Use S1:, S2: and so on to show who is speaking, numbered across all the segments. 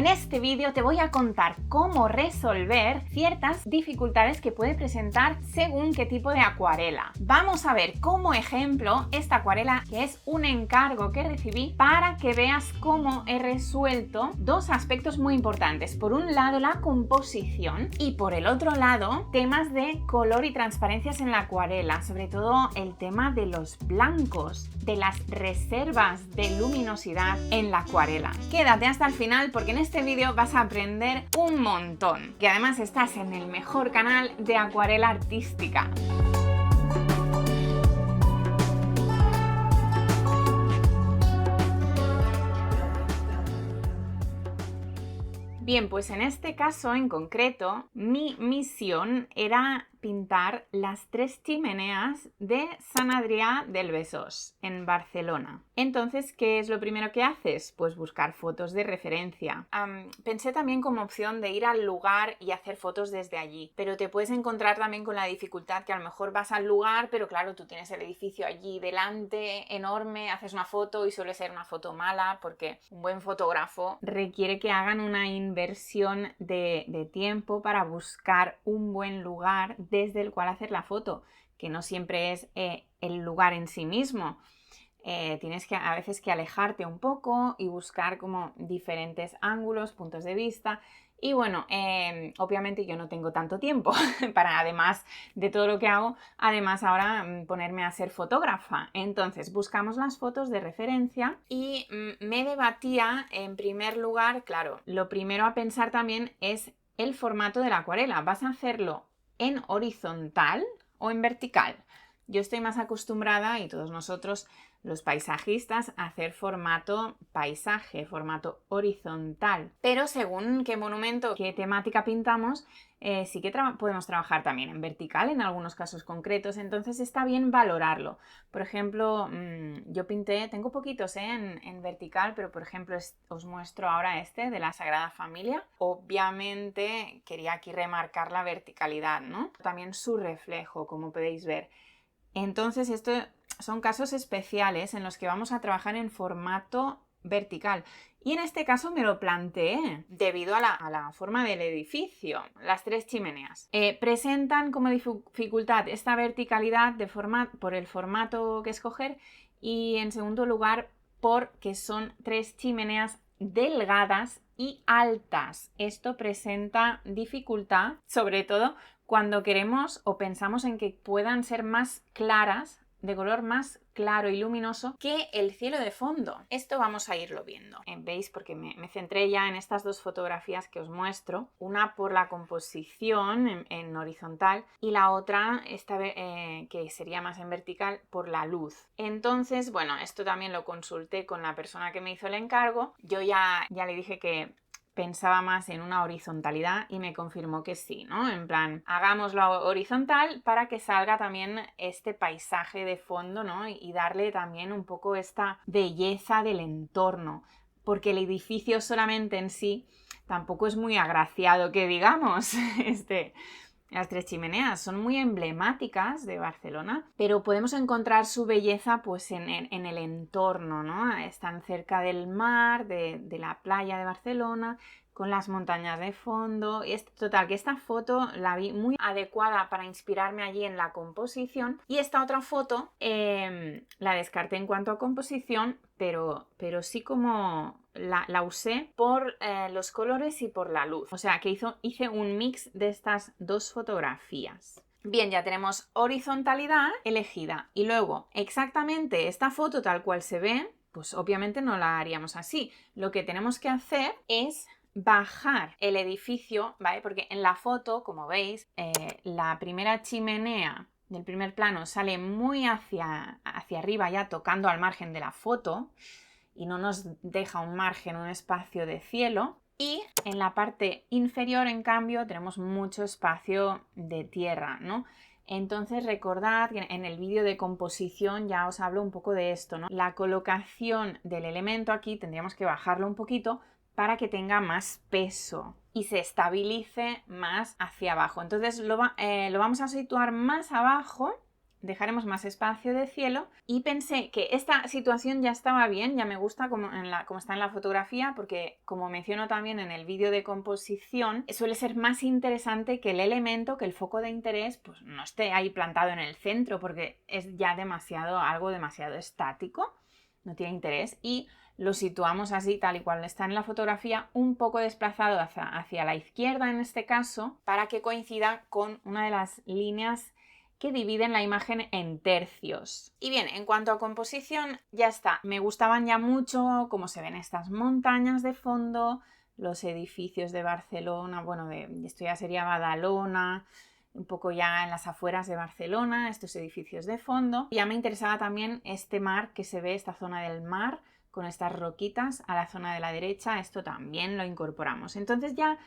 S1: En este vídeo te voy a contar cómo resolver ciertas dificultades que puede presentar según qué tipo de acuarela. Vamos a ver como ejemplo esta acuarela, que es un encargo que recibí, para que veas cómo he resuelto dos aspectos muy importantes. Por un lado, la composición, y por el otro lado, temas de color y transparencias en la acuarela, sobre todo el tema de los blancos, de las reservas de luminosidad en la acuarela. Quédate hasta el final porque en este vídeo vas a aprender un montón. Y además estás en el mejor canal de acuarela artística. Bien, pues en este caso en concreto, mi misión era pintar las 3 chimeneas de Sant Adrià del Besòs, en Barcelona. Entonces, ¿qué es lo primero que haces? Pues buscar fotos de referencia. Pensé también como opción de ir al lugar y hacer fotos desde allí, pero te puedes encontrar también con la dificultad que a lo mejor vas al lugar, pero claro, tú tienes el edificio allí delante, enorme, haces una foto y suele ser una foto mala porque un buen fotógrafo requiere que hagan una inversión de tiempo para buscar un buen lugar desde el cual hacer la foto, que no siempre es el lugar en sí mismo. Tienes que a veces que alejarte un poco y buscar como diferentes ángulos, puntos de vista. Y bueno, obviamente yo no tengo tanto tiempo para, además de todo lo que hago, además ahora ponerme a ser fotógrafa. Entonces buscamos las fotos de referencia y me debatía en primer lugar, claro, lo primero a pensar también es el formato de la acuarela. ¿Vas a hacerlo en horizontal o en vertical? Yo estoy más acostumbrada, y todos nosotros los paisajistas, a hacer formato paisaje, formato horizontal. Pero según qué monumento, qué temática pintamos, sí que podemos trabajar también en vertical en algunos casos concretos, entonces está bien valorarlo. Por ejemplo, yo pinté, tengo poquitos en vertical, pero por ejemplo os muestro ahora este de la Sagrada Familia. Obviamente quería aquí remarcar la verticalidad, ¿no? También su reflejo, como podéis ver. Entonces, esto son casos especiales en los que vamos a trabajar en formato vertical. Y en este caso me lo planteé debido a la forma del edificio. Las 3 chimeneas presentan como dificultad esta verticalidad por el formato que escoger, y en segundo lugar porque son 3 chimeneas delgadas y altas. Esto presenta dificultad, sobre todo cuando queremos o pensamos en que puedan ser más claras, de color más claro y luminoso que el cielo de fondo. Esto vamos a irlo viendo. ¿Veis? Porque me centré ya en estas dos fotografías que os muestro. Una por la composición en horizontal y la otra, que sería más en vertical, por la luz. Entonces, bueno, esto también lo consulté con la persona que me hizo el encargo. Yo ya le dije que pensaba más en una horizontalidad y me confirmó que sí, ¿no? En plan, hagámoslo horizontal para que salga también este paisaje de fondo, ¿no? Y darle también un poco esta belleza del entorno, porque el edificio solamente en sí tampoco es muy agraciado, que digamos. Las 3 chimeneas son muy emblemáticas de Barcelona, pero podemos encontrar su belleza pues en el entorno, ¿no? Están cerca del mar, de la playa de Barcelona, con las montañas de fondo. Total, que esta foto la vi muy adecuada para inspirarme allí en la composición, y esta otra foto la descarté en cuanto a composición, pero sí como la usé por los colores y por la luz. O sea que hice un mix de estas dos fotografías. Bien, ya tenemos horizontalidad elegida. Y luego, exactamente esta foto tal cual se ve, pues obviamente no la haríamos así. Lo que tenemos que hacer es bajar el edificio, ¿vale? Porque en la foto, como veis, la primera chimenea del primer plano sale muy hacia arriba, ya tocando al margen de la foto, y no nos deja un margen, un espacio de cielo. Y en la parte inferior, en cambio, tenemos mucho espacio de tierra, ¿no? Entonces recordad que en el vídeo de composición ya os hablo un poco de esto, ¿no? La colocación del elemento aquí tendríamos que bajarlo un poquito para que tenga más peso y se estabilice más hacia abajo. Entonces lo vamos a situar más abajo dejaremos más espacio de cielo y pensé que esta situación ya estaba bien, ya me gusta como está en la fotografía, porque como menciono también en el vídeo de composición, suele ser más interesante que el elemento, que el foco de interés, pues no esté ahí plantado en el centro, porque es ya algo demasiado estático, no tiene interés, y lo situamos así, tal y cual está en la fotografía, un poco desplazado hacia la izquierda en este caso, para que coincida con una de las líneas que dividen la imagen en tercios. Y bien, en cuanto a composición, ya está. Me gustaban ya mucho cómo se ven estas montañas de fondo, los edificios de Barcelona, bueno, esto ya sería Badalona, un poco ya en las afueras de Barcelona, estos edificios de fondo. Ya me interesaba también este mar que se ve, esta zona del mar, con estas roquitas a la zona de la derecha, esto también lo incorporamos. Entonces ya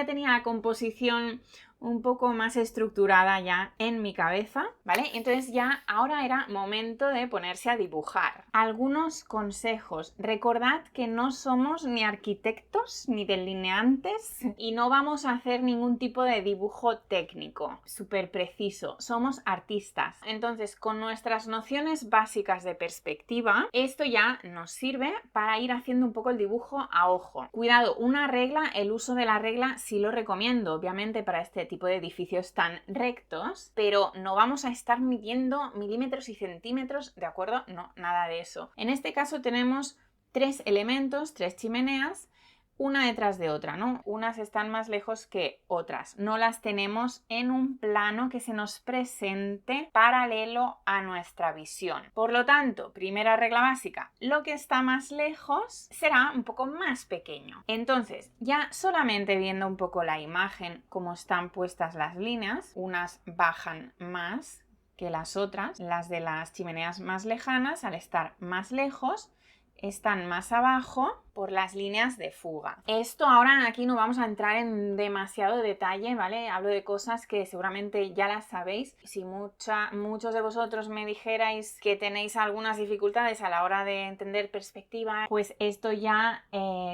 S1: tenía la composición un poco más estructurada ya en mi cabeza, ¿vale? Entonces ya ahora era momento de ponerse a dibujar. Algunos consejos. Recordad que no somos ni arquitectos ni delineantes y no vamos a hacer ningún tipo de dibujo técnico súper preciso. Somos artistas. Entonces, con nuestras nociones básicas de perspectiva, esto ya nos sirve para ir haciendo un poco el dibujo a ojo. Cuidado, una regla, el uso de la regla sí lo recomiendo, obviamente para este tipo de edificios tan rectos, pero no vamos a estar midiendo milímetros y centímetros, ¿de acuerdo? No, nada de eso. En este caso tenemos 3 elementos, 3 chimeneas, una detrás de otra, ¿no? Unas están más lejos que otras. No las tenemos en un plano que se nos presente paralelo a nuestra visión. Por lo tanto, primera regla básica, lo que está más lejos será un poco más pequeño. Entonces, ya solamente viendo un poco la imagen, cómo están puestas las líneas, unas bajan más que las otras, las de las chimeneas más lejanas, al estar más lejos, están más abajo por las líneas de fuga. Esto ahora aquí no vamos a entrar en demasiado detalle, ¿vale? Hablo de cosas que seguramente ya las sabéis. Si muchos de vosotros me dijerais que tenéis algunas dificultades a la hora de entender perspectiva, pues esto ya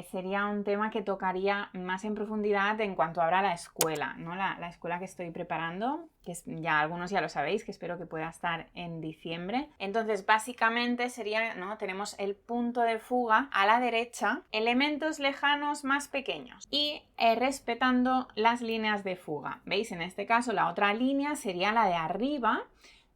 S1: sería un tema que tocaría más en profundidad en cuanto abra la escuela, ¿no? La escuela que estoy preparando, que ya algunos ya lo sabéis, que espero que pueda estar en diciembre. Entonces, básicamente sería, ¿no? Tenemos el punto de fuga a la derecha, elementos lejanos más pequeños y respetando las líneas de fuga. ¿Veis? En este caso la otra línea sería la de arriba,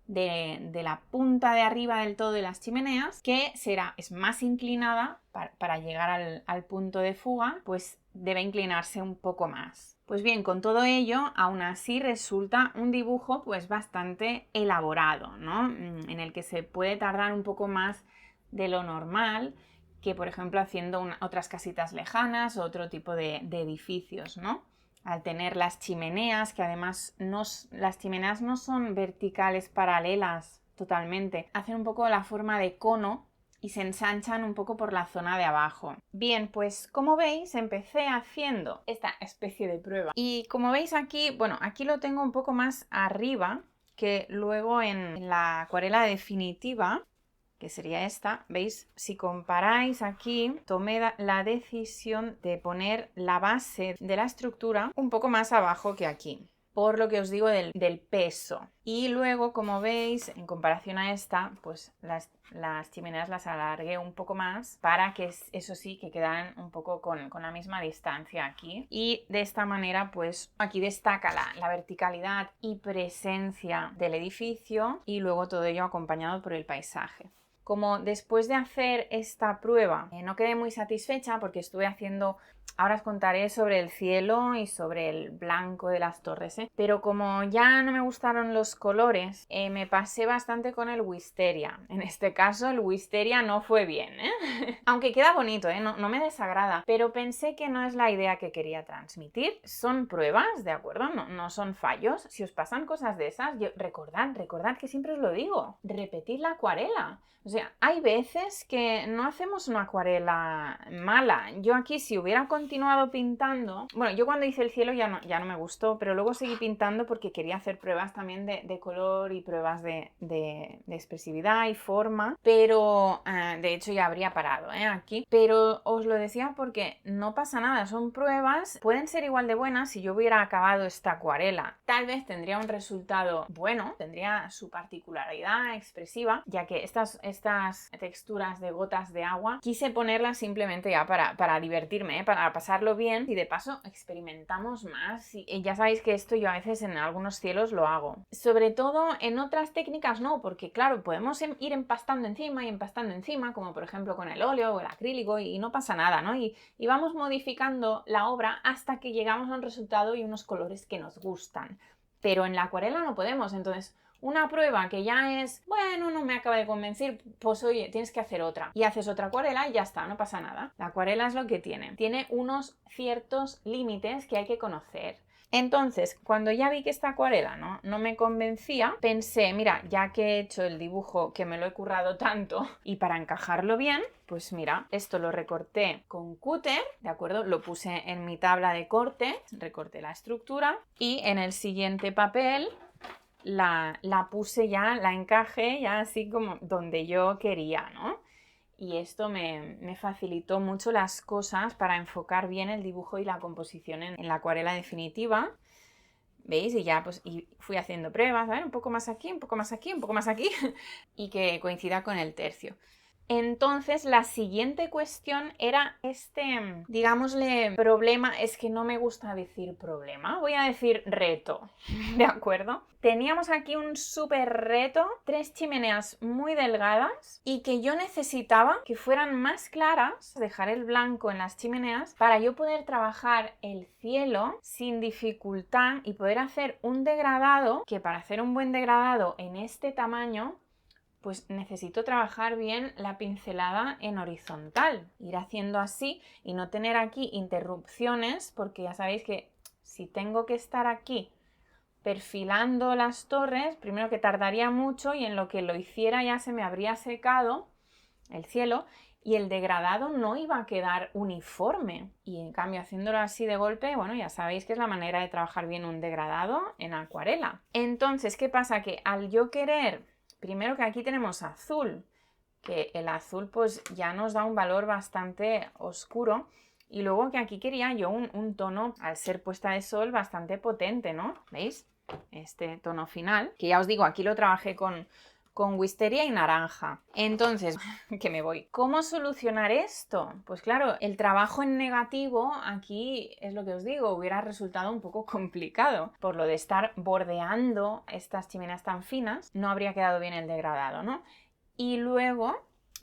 S1: de la punta de arriba del todo de las chimeneas, que es más inclinada para llegar al punto de fuga, pues debe inclinarse un poco más. Pues bien, con todo ello, aún así resulta un dibujo pues bastante elaborado, ¿no? En el que se puede tardar un poco más de lo normal que, por ejemplo, haciendo otras casitas lejanas o otro tipo de edificios, ¿no? Al tener las chimeneas, que además las chimeneas no son verticales paralelas totalmente, hacen un poco la forma de cono y se ensanchan un poco por la zona de abajo. Bien, pues como veis empecé haciendo esta especie de prueba y como veis aquí, bueno, aquí lo tengo un poco más arriba que luego en la acuarela definitiva, que sería esta, ¿veis? Si comparáis aquí, tomé la decisión de poner la base de la estructura un poco más abajo que aquí, por lo que os digo del peso. Y luego, como veis, en comparación a esta, pues las chimeneas las alargué un poco más para que, eso sí, que quedaran un poco con la misma distancia aquí. Y de esta manera, pues aquí destaca la verticalidad y presencia del edificio y luego todo ello acompañado por el paisaje. Como después de hacer esta prueba no quedé muy satisfecha porque estuve haciendo, ahora os contaré sobre el cielo y sobre el blanco de las torres, pero como ya no me gustaron los colores, me pasé bastante con el Wisteria. En este caso el Wisteria no fue bien, aunque queda bonito, no me desagrada, pero pensé que no es la idea que quería transmitir. Son pruebas, ¿de acuerdo? No son fallos. Si os pasan cosas de esas, recordad que siempre os lo digo, repetid la acuarela. O sea, hay veces que no hacemos una acuarela mala. Yo aquí, si hubiera continuado pintando. Bueno, yo cuando hice el cielo ya no me gustó, pero luego seguí pintando porque quería hacer pruebas también de color y pruebas de expresividad y forma, pero de hecho ya habría parado aquí. Pero os lo decía porque no pasa nada, son pruebas, pueden ser igual de buenas si yo hubiera acabado esta acuarela. Tal vez tendría un resultado bueno, tendría su particularidad expresiva, ya que estas texturas de gotas de agua quise ponerlas simplemente ya para divertirme, para pasarlo bien, y de paso experimentamos más. Y ya sabéis que esto yo a veces en algunos cielos lo hago. Sobre todo en otras técnicas no, porque claro, podemos ir empastando encima y empastando encima, como por ejemplo con el óleo o el acrílico, y no pasa nada, ¿no? Y vamos modificando la obra hasta que llegamos a un resultado y unos colores que nos gustan. Pero en la acuarela no podemos, entonces una prueba que ya es, bueno, no me acaba de convencer, pues oye, tienes que hacer otra. Y haces otra acuarela y ya está, no pasa nada. La acuarela es lo que tiene. Tiene unos ciertos límites que hay que conocer. Entonces, cuando ya vi que esta acuarela no me convencía, pensé, mira, ya que he hecho el dibujo, que me lo he currado tanto, y para encajarlo bien, pues mira, esto lo recorté con cúter, ¿de acuerdo? Lo puse en mi tabla de corte, recorté la estructura, y en el siguiente papel la puse ya, la encajé ya así como donde yo quería, ¿no? Y esto me facilitó mucho las cosas para enfocar bien el dibujo y la composición en la acuarela definitiva. ¿Veis? Y ya pues fui haciendo pruebas, ¿vale? Un poco más aquí, un poco más aquí, un poco más aquí y que coincida con el tercio. Entonces la siguiente cuestión era digámosle, problema, es que no me gusta decir problema, voy a decir reto, ¿de acuerdo? Teníamos aquí un súper reto, 3 chimeneas muy delgadas y que yo necesitaba que fueran más claras, dejar el blanco en las chimeneas para yo poder trabajar el cielo sin dificultad y poder hacer un degradado, que para hacer un buen degradado en este tamaño pues necesito trabajar bien la pincelada en horizontal, ir haciendo así y no tener aquí interrupciones, porque ya sabéis que si tengo que estar aquí perfilando las torres, primero que tardaría mucho y en lo que lo hiciera ya se me habría secado el cielo y el degradado no iba a quedar uniforme. Y en cambio haciéndolo así de golpe, bueno, ya sabéis que es la manera de trabajar bien un degradado en acuarela. Entonces, ¿qué pasa? Que al yo querer, primero que aquí tenemos azul, que el azul pues ya nos da un valor bastante oscuro, y luego que aquí quería yo un tono, al ser puesta de sol, bastante potente, ¿no? ¿Veis? Este tono final, que ya os digo, aquí lo trabajé con wisteria y naranja. Entonces, que me voy. ¿Cómo solucionar esto? Pues claro, el trabajo en negativo aquí es lo que os digo, hubiera resultado un poco complicado. Por lo de estar bordeando estas chimeneas tan finas, no habría quedado bien el degradado, ¿no? Y luego,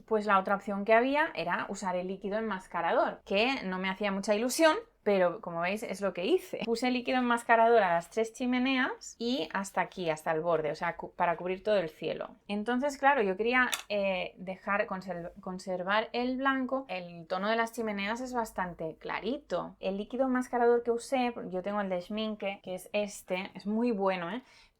S1: pues la otra opción que había era usar el líquido enmascarador, que no me hacía mucha ilusión, pero como veis es lo que hice. Puse el líquido enmascarador a las 3 chimeneas y hasta aquí, hasta el borde, o sea, para cubrir todo el cielo. Entonces, claro, yo quería conservar el blanco. El tono de las chimeneas es bastante clarito. El líquido enmascarador que usé, yo tengo el de Schmincke, que es es muy bueno,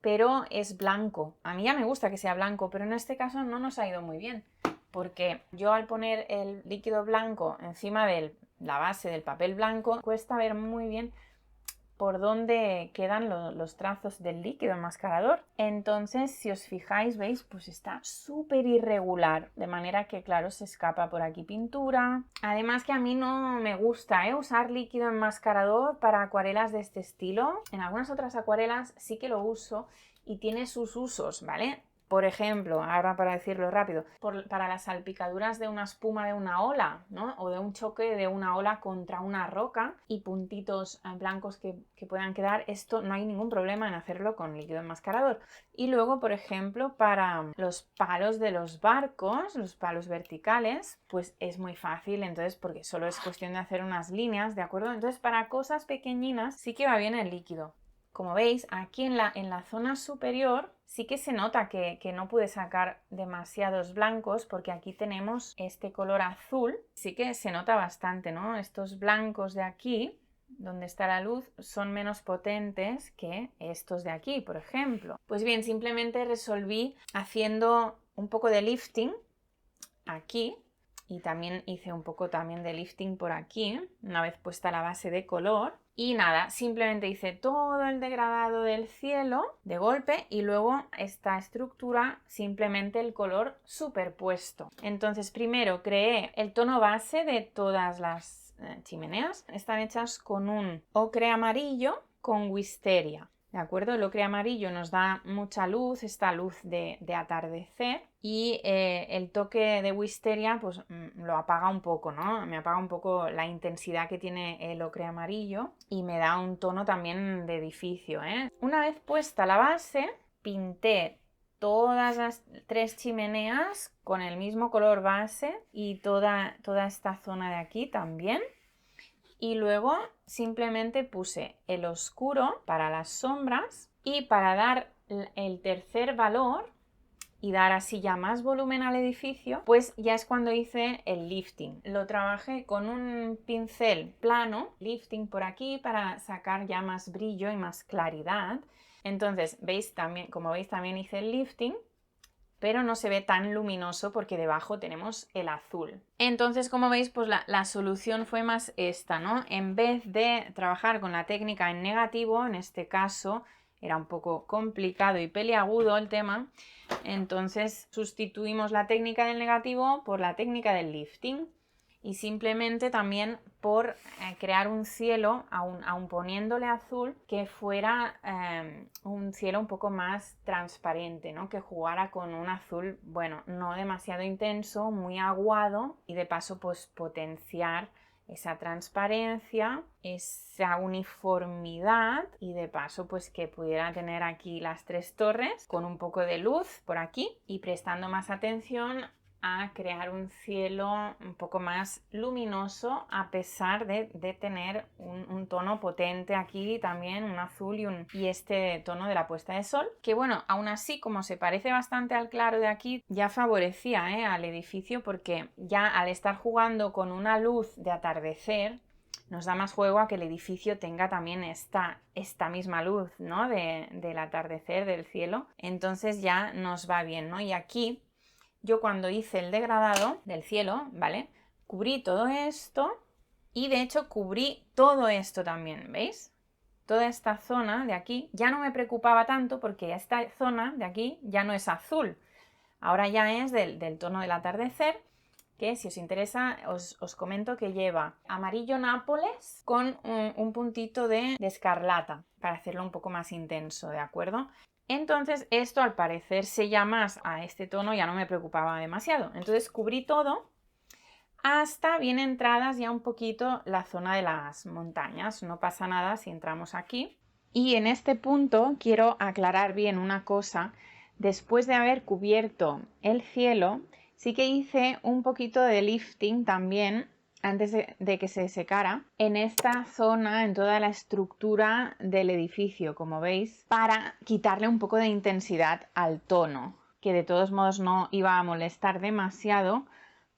S1: pero es blanco. A mí ya me gusta que sea blanco, pero en este caso no nos ha ido muy bien, porque yo al poner el líquido blanco encima de la base del papel blanco, cuesta ver muy bien por dónde quedan los trazos del líquido enmascarador. Entonces, si os fijáis, veis, pues está súper irregular, de manera que, claro, se escapa por aquí pintura. Además que a mí no me gusta usar líquido enmascarador para acuarelas de este estilo. En algunas otras acuarelas sí que lo uso y tiene sus usos, ¿vale? Por ejemplo, ahora para decirlo rápido, para las salpicaduras de una espuma de una ola, ¿no? O de un choque de una ola contra una roca y puntitos blancos que puedan quedar, esto no hay ningún problema en hacerlo con líquido enmascarador. Y luego, por ejemplo, para los palos de los barcos, los palos verticales, pues es muy fácil, entonces, porque solo es cuestión de hacer unas líneas, ¿de acuerdo? Entonces, para cosas pequeñinas sí que va bien el líquido. Como veis, aquí en la zona superior sí que se nota que no pude sacar demasiados blancos, porque aquí tenemos este color azul. Sí que se nota bastante, ¿no? Estos blancos de aquí, donde está la luz, son menos potentes que estos de aquí, por ejemplo. Pues bien, simplemente resolví haciendo un poco de lifting aquí Y también hice un poco también de lifting por aquí, una vez puesta la base de color. Y nada, simplemente hice todo el degradado del cielo de golpe y luego esta estructura, simplemente el color superpuesto. Entonces primero creé el tono base de todas las chimeneas. Están hechas con un ocre amarillo con wisteria. ¿De acuerdo? El ocre amarillo nos da mucha luz, esta luz de atardecer, y el toque de wisteria pues lo apaga un poco, ¿no? Me apaga un poco la intensidad que tiene el ocre amarillo y me da un tono también de edificio, ¿eh? Una vez puesta la base, pinté todas las 3 chimeneas con el mismo color base y toda esta zona de aquí también. Y luego simplemente puse el oscuro para las sombras, y para dar el tercer valor y dar así ya más volumen al edificio, pues ya es cuando hice el lifting. Lo trabajé con un pincel plano, lifting por aquí, para sacar ya más brillo y más claridad. Entonces, veis también, como veis, también hice el lifting, pero no se ve tan luminoso porque debajo tenemos el azul. Entonces, como veis, pues la solución fue más esta, ¿no? En vez de trabajar con la técnica en negativo, en este caso era un poco complicado y peliagudo el tema, entonces sustituimos la técnica del negativo por la técnica del lifting. Y simplemente también por crear un cielo, aun poniéndole azul, que fuera un cielo un poco más transparente, ¿no? Que jugara con un azul, bueno, no demasiado intenso, muy aguado, y de paso pues potenciar esa transparencia, esa uniformidad, y de paso pues que pudiera tener aquí las 3 torres con un poco de luz por aquí y prestando más atención a crear un cielo un poco más luminoso, a pesar de tener un tono potente aquí también, un azul y este tono de la puesta de sol, que bueno, aún así, como se parece bastante al claro de aquí, ya favorecía al edificio, porque ya al estar jugando con una luz de atardecer nos da más juego a que el edificio tenga también esta misma luz, ¿no? del atardecer, del cielo. Entonces ya nos va bien, ¿no? Y aquí yo, cuando hice el degradado del cielo, ¿vale? Cubrí todo esto, y de hecho cubrí todo esto también, ¿veis? Toda esta zona de aquí ya no me preocupaba tanto, porque esta zona de aquí ya no es azul. Ahora ya es del tono del atardecer, que si os interesa os comento que lleva amarillo nápoles con un puntito de escarlata para hacerlo un poco más intenso, ¿de acuerdo? Entonces esto, al parecerse ya más a este tono, ya no me preocupaba demasiado. Entonces cubrí todo hasta bien entradas ya un poquito la zona de las montañas. No pasa nada si entramos aquí. Y en este punto quiero aclarar bien una cosa. Después de haber cubierto el cielo, sí que hice un poquito de lifting también antes de que se secara en esta zona, en toda la estructura del edificio, como veis, para quitarle un poco de intensidad al tono, que de todos modos no iba a molestar demasiado,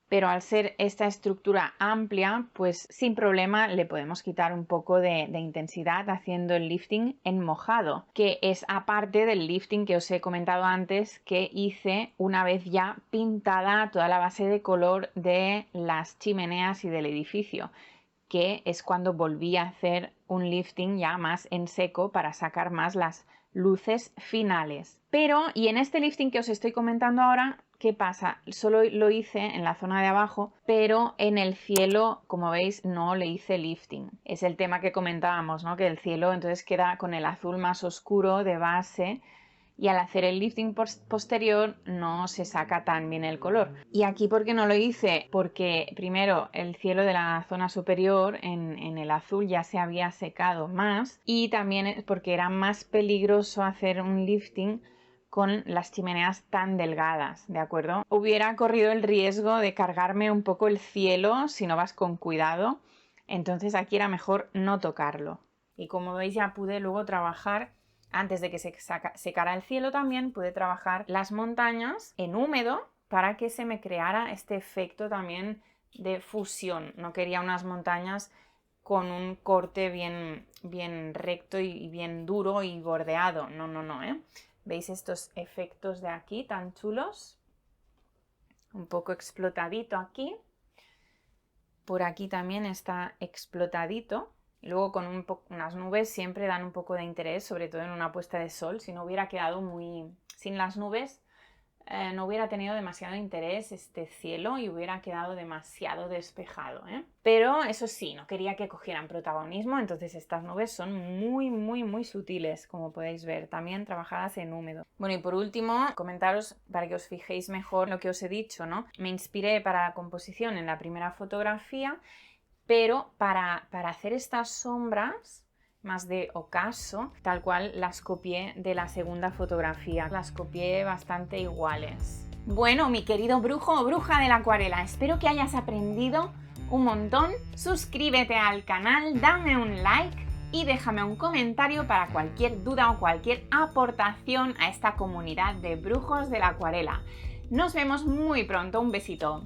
S1: pero al ser esta estructura amplia, pues sin problema le podemos quitar un poco de intensidad haciendo el lifting en mojado, que es aparte del lifting que os he comentado antes, que hice una vez ya pintada toda la base de color de las chimeneas y del edificio, que es cuando volví a hacer un lifting ya más en seco para sacar más las luces finales. Pero, y en este lifting que os estoy comentando ahora, ¿qué pasa? Solo lo hice en la zona de abajo, pero en el cielo, como veis, no le hice lifting. Es el tema que comentábamos, ¿no? Que el cielo entonces queda con el azul más oscuro de base, y al hacer el lifting posterior no se saca tan bien el color. Y aquí, ¿por qué no lo hice? Porque primero el cielo de la zona superior en el azul ya se había secado más, y también porque era más peligroso hacer un lifting con las chimeneas tan delgadas, ¿de acuerdo? Hubiera corrido el riesgo de cargarme un poco el cielo si no vas con cuidado, entonces aquí era mejor no tocarlo. Y como veis, ya pude luego trabajar, antes de que se secara el cielo, también pude trabajar las montañas en húmedo para que se me creara este efecto también de fusión. No quería unas montañas con un corte bien recto y bien duro y bordeado. No, no, no, ¿eh? ¿Veis estos efectos de aquí tan chulos? Un poco explotadito aquí. Por aquí también está explotadito. Y luego con unas nubes siempre dan un poco de interés, sobre todo en una puesta de sol. Si no hubiera quedado muy... sin las nubes, no hubiera tenido demasiado interés este cielo y hubiera quedado demasiado despejado, ¿eh? Pero eso sí, no quería que cogieran protagonismo, entonces estas nubes son muy sutiles, como podéis ver, también trabajadas en húmedo. Bueno, y por último, comentaros para que os fijéis mejor lo que os he dicho, ¿no? Me inspiré para la composición en la primera fotografía, pero para hacer estas sombras más de ocaso, tal cual las copié de la segunda fotografía. Las copié bastante iguales. Bueno, mi querido brujo o bruja de la acuarela, espero que hayas aprendido un montón. Suscríbete al canal, dame un like y déjame un comentario para cualquier duda o cualquier aportación a esta comunidad de brujos de la acuarela. Nos vemos muy pronto, un besito.